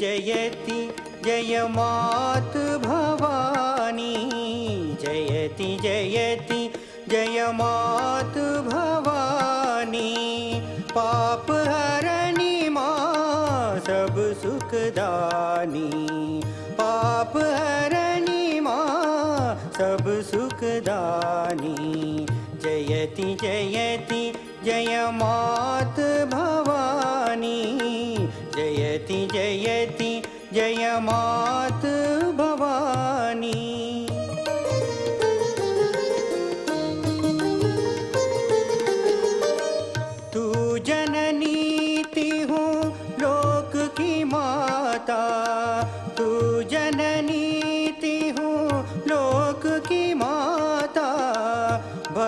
जयति जय मात भवानी, जयति जयति जय मात भवानी। पाप हरणी माँ सब सुखदानी, पाप हरणी माँ सब सुखदानी। जयति जयति जय मात भवानी, जयति जयति जय मात भवानी। तू जननी ती हूँ लोक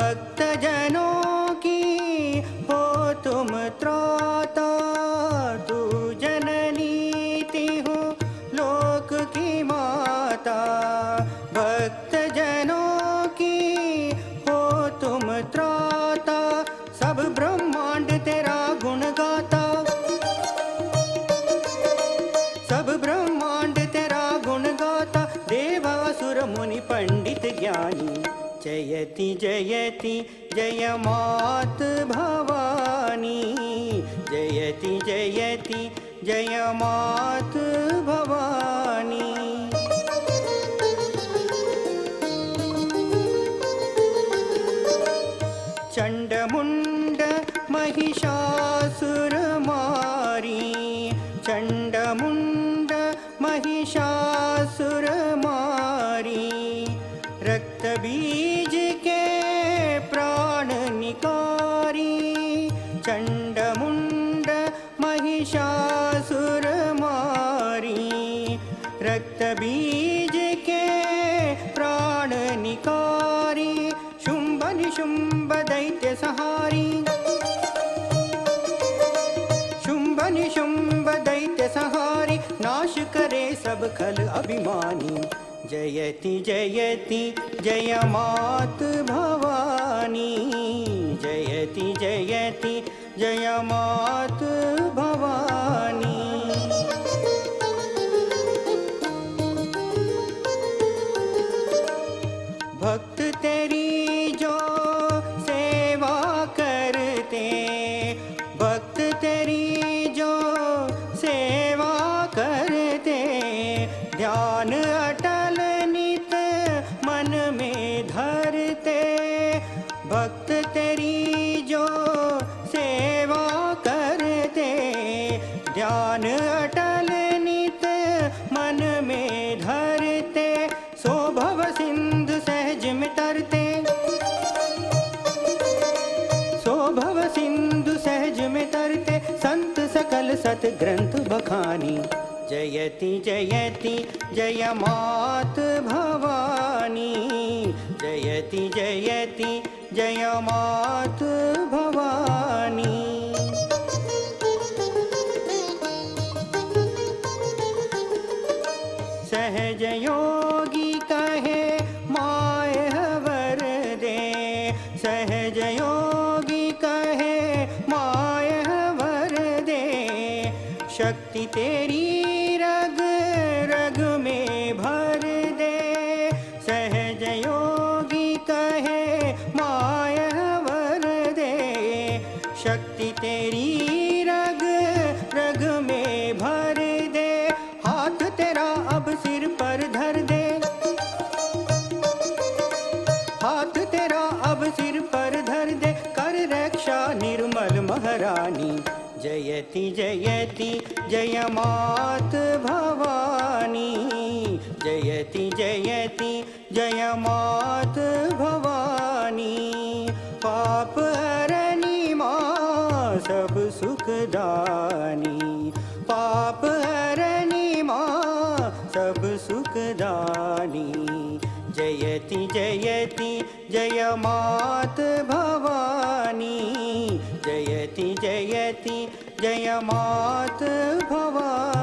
भक्तजनों की हो तुम त्राता, तू जननी तिहु लोक की माता। भक्तजनों की हो तुम त्राता, सब ब्रह्मांड तेरा गुण गाता। सब ब्रह्मांड तेरा गुण गाता, देवासुर मुनि पंडित ज्ञानी। जयति जयति जय मात भवानी, जयति जयति जय मात भवानी। चंडमुंड महिषासुर मारी, चंडमुंड महिषासुर मारी। रक्त बीज के प्राण निकारी, चंडमुंड महिषासुर मारी। रक्त बीज के प्राण निकारी, शुंभ निशुंभ दैत्य सहारी। शुंभ निशुंभ दैत्य सहारी, नाश करे सब खल अभिमानी। जयति जयति जय मात भवानी, जयति जयति जय मात भवानी। भक्त तेरी जो सेवा करते, भक्त तेरी जो सेवा करते। ध्यान अटल नित मन में धरते, भक्त तेरी जो सेवा करते। ध्यान अटल नित मन में धरते, सो भव सिंधु सहज में तरते। सो भव सिंधु सहज में तरते, संत सकल सत ग्रंथ बखानी। जयति जयति जय मात भवानी, जयति जयति जय मात भवानी। सहज योगी कहे माय हवर दे, सहज योगी कहे माय हवर दे। शक्ति तेरी रग रग में भर दे, सहज योगी कहे माय हवर दे। शक्ति तेरी रग रग में भर दे, हाथ तेरा अब सिर पर धर दे। हाथ तेरा अब सिर पर धर दे, कर रक्षा निर्मल महारानी। जयति जयति जय मात भवानी, जयति जयति जय मात भवानी। पाप हरणी माँ सब सुखदानी, पाप हरणी माँ सब सुखदानी। जयति जयति जय मात भवानी, जयति जयति जय मात भवानी।